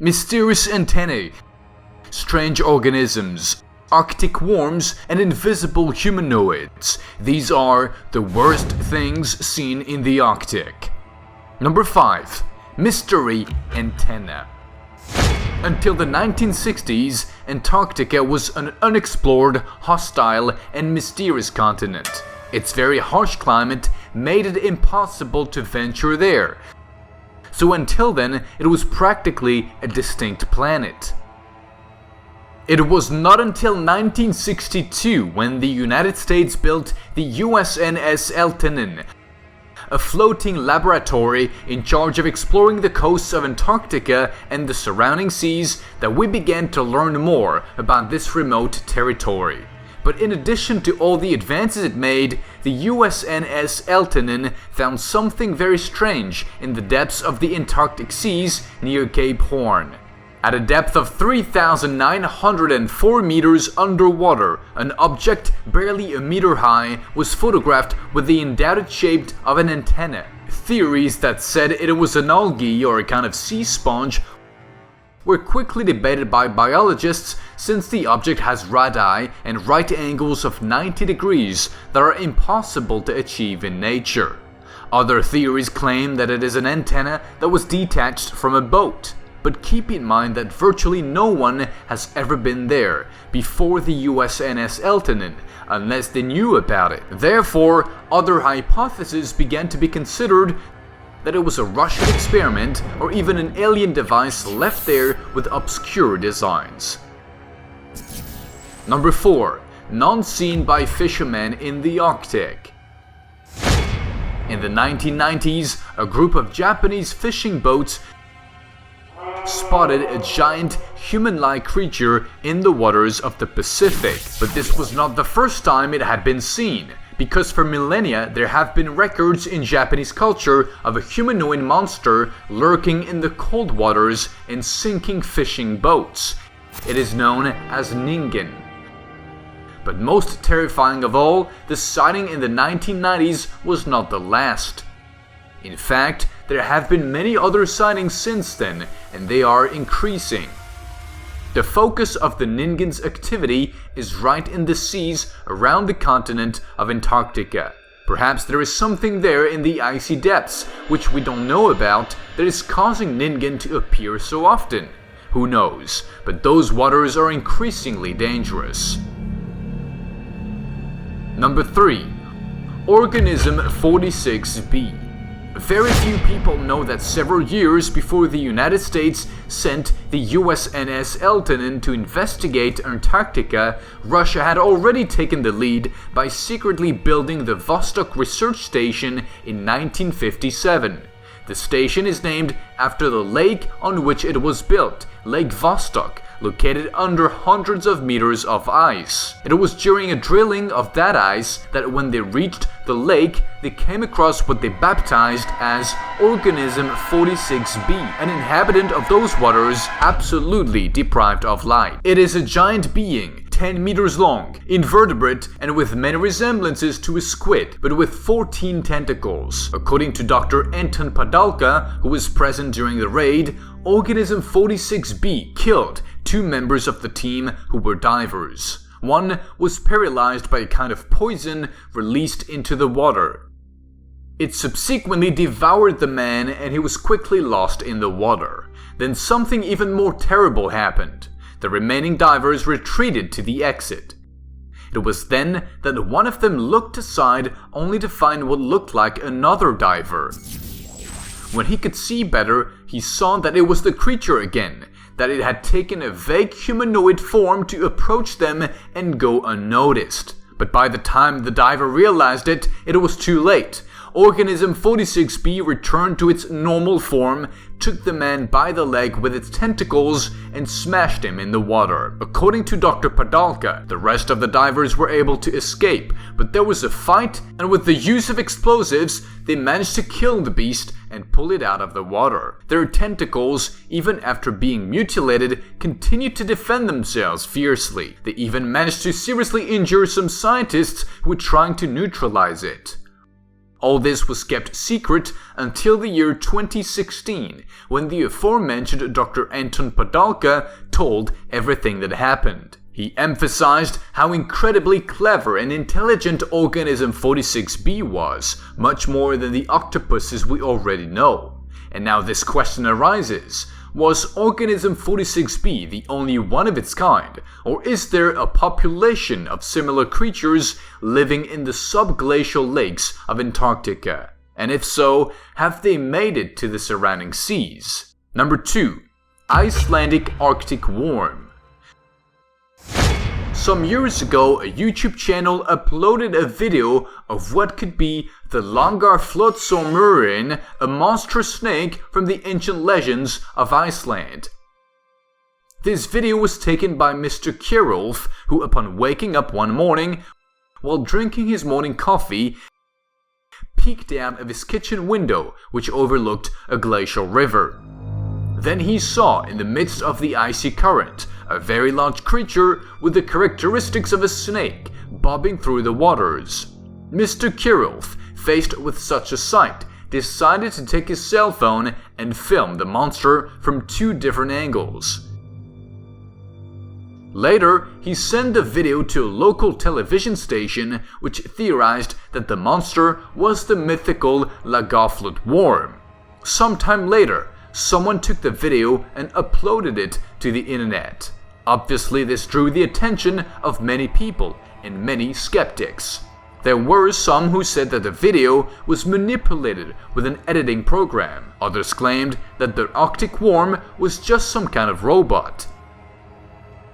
Mysterious antennae, strange organisms, Arctic worms, and invisible humanoids. These are the worst things seen in the Arctic. Number 5. Mystery antenna. Until the 1960s, Antarctica was an unexplored, hostile, and mysterious continent. Its very harsh climate made it impossible to venture there. So until then, it was practically a distinct planet. It was not until 1962 when the United States built the USNS Eltanen, a floating laboratory in charge of exploring the coasts of Antarctica and the surrounding seas, that we began to learn more about this remote territory. But in addition to all the advances it made, the USNS Eltanen found something very strange in the depths of the Antarctic seas near Cape Horn. At a depth of 3,904 meters underwater, an object barely a meter high was photographed with the undoubted shape of an antenna. Theories that said it was an algae or a kind of sea sponge were quickly debated by biologists, since the object has radii and right angles of 90 degrees that are impossible to achieve in nature. Other theories claim that it is an antenna that was detached from a boat. But keep in mind that virtually no one has ever been there before the USNS Eltanen, unless they knew about it. Therefore, other hypotheses began to be considered, that it was a Russian experiment or even an alien device left there with obscure designs. Number 4. None seen by fishermen in the Arctic. In the 1990s, a group of Japanese fishing boats spotted a giant human-like creature in the waters of the Pacific. But this was not the first time it had been seen, because for millennia there have been records in Japanese culture of a humanoid monster lurking in the cold waters and sinking fishing boats. It is known as Ningen. But most terrifying of all, the sighting in the 1990s was not the last. In fact, there have been many other sightings since then, and they are increasing. The focus of the Ningen's activity is right in the seas around the continent of Antarctica. Perhaps there is something there in the icy depths, which we don't know about, that is causing Ningen to appear so often. Who knows, but those waters are increasingly dangerous. Number 3. Organism 46b. Very few people know that several years before the United States sent the USNS Eltanen to investigate Antarctica, Russia had already taken the lead by secretly building the Vostok Research Station in 1957. The station is named after the lake on which it was built, Lake Vostok, located under hundreds of meters of ice. It was during a drilling of that ice that when they reached the lake, they came across what they baptized as Organism 46b, an inhabitant of those waters absolutely deprived of light. It is a giant being, 10 meters long, invertebrate, and with many resemblances to a squid, but with 14 tentacles. According to Dr. Anton Padalka, who was present during the raid, Organism 46b killed 2 members of the team who were divers. One was paralyzed by a kind of poison released into the water. It subsequently devoured the man and he was quickly lost in the water. Then something even more terrible happened. The remaining divers retreated to the exit. It was then that one of them looked aside only to find what looked like another diver. When he could see better, he saw that it was the creature again, that it had taken a vague humanoid form to approach them and go unnoticed. But by the time the diver realized it, it was too late. Organism 46b returned to its normal form, took the man by the leg with its tentacles, and smashed him in the water. According to Dr. Padalka, the rest of the divers were able to escape, but there was a fight, and with the use of explosives, they managed to kill the beast and pull it out of the water. Their tentacles, even after being mutilated, continued to defend themselves fiercely. They even managed to seriously injure some scientists who were trying to neutralize it. All this was kept secret until the year 2016, when the aforementioned Dr. Anton Padalka told everything that happened. He emphasized how incredibly clever and intelligent Organism 46b was, much more than the octopuses we already know. And now this question arises: was Organism 46b the only one of its kind, or is there a population of similar creatures living in the subglacial lakes of Antarctica? And if so, have they made it to the surrounding seas? Number 2. Icelandic Arctic Worm. Some years ago, a YouTube channel uploaded a video of what could be the Langarflotsormurin, a monstrous snake from the ancient legends of Iceland. This video was taken by Mr. Kjærulf, who upon waking up one morning, while drinking his morning coffee, peeked out of his kitchen window, which overlooked a glacial river. Then he saw, in the midst of the icy current, a very large creature with the characteristics of a snake bobbing through the waters. Mr. Kjærulf, faced with such a sight, decided to take his cell phone and film the monster from 2 different angles. Later, he sent the video to a local television station which theorized that the monster was the mythical Lagerflot worm. Sometime later, someone took the video and uploaded it to the internet. Obviously, this drew the attention of many people and many skeptics. There were some who said that the video was manipulated with an editing program. Others claimed that the Arctic worm was just some kind of robot.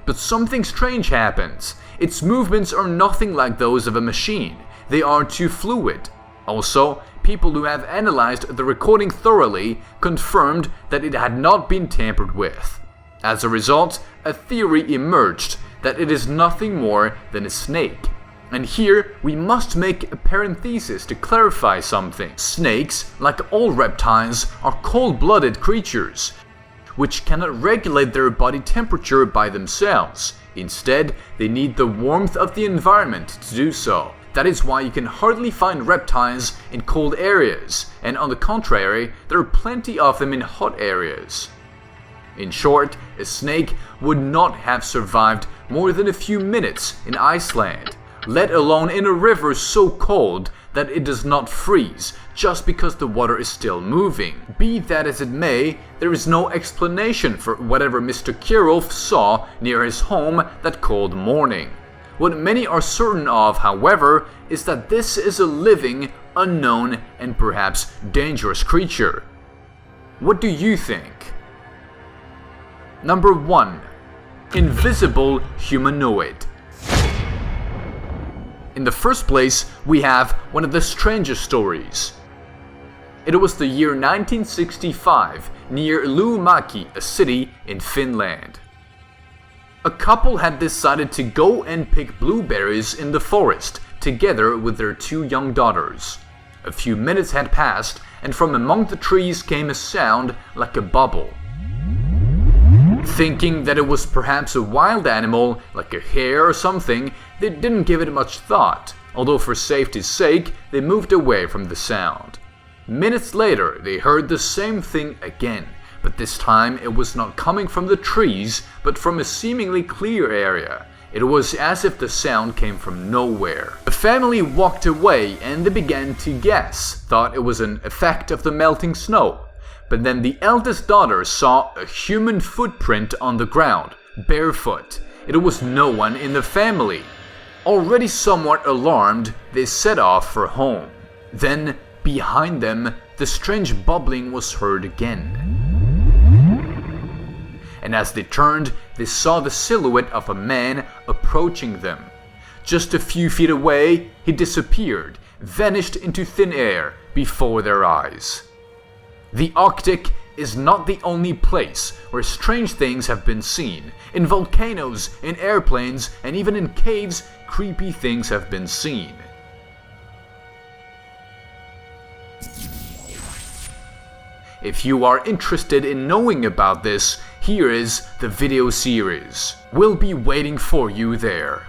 But something strange happens. Its movements are nothing like those of a machine. They are too fluid. Also, people who have analyzed the recording thoroughly confirmed that it had not been tampered with. As a result, a theory emerged that it is nothing more than a snake. And here we must make a parenthesis to clarify something. Snakes, like all reptiles, are cold-blooded creatures, which cannot regulate their body temperature by themselves. Instead, they need the warmth of the environment to do so. That is why you can hardly find reptiles in cold areas, and on the contrary, there are plenty of them in hot areas. In short, a snake would not have survived more than a few minutes in Iceland, let alone in a river so cold that it does not freeze just because the water is still moving. Be that as it may, there is no explanation for whatever Mr. Kjærulf saw near his home that cold morning. What many are certain of, however, is that this is a living, unknown, and perhaps dangerous creature. What do you think? Number 1. Invisible Humanoid. In the first place, we have one of the strangest stories. It was the year 1965 near Luumäki, a city in Finland. A couple had decided to go and pick blueberries in the forest together with their 2 young daughters. A few minutes had passed, and from among the trees came a sound like a bubble. Thinking that it was perhaps a wild animal, like a hare or something, they didn't give it much thought, although for safety's sake, they moved away from the sound. Minutes later, they heard the same thing again, but this time it was not coming from the trees, but from a seemingly clear area. It was as if the sound came from nowhere. The family walked away and they began to guess, thought it was an effect of the melting snow. But then the eldest daughter saw a human footprint on the ground, barefoot. It was no one in the family. Already somewhat alarmed, they set off for home. Then, behind them, the strange bubbling was heard again. And as they turned, they saw the silhouette of a man approaching them. Just a few feet away, he disappeared, vanished into thin air before their eyes. The Arctic is not the only place where strange things have been seen. In volcanoes, in airplanes, and even in caves, creepy things have been seen. If you are interested in knowing about this, here is the video series. We'll be waiting for you there.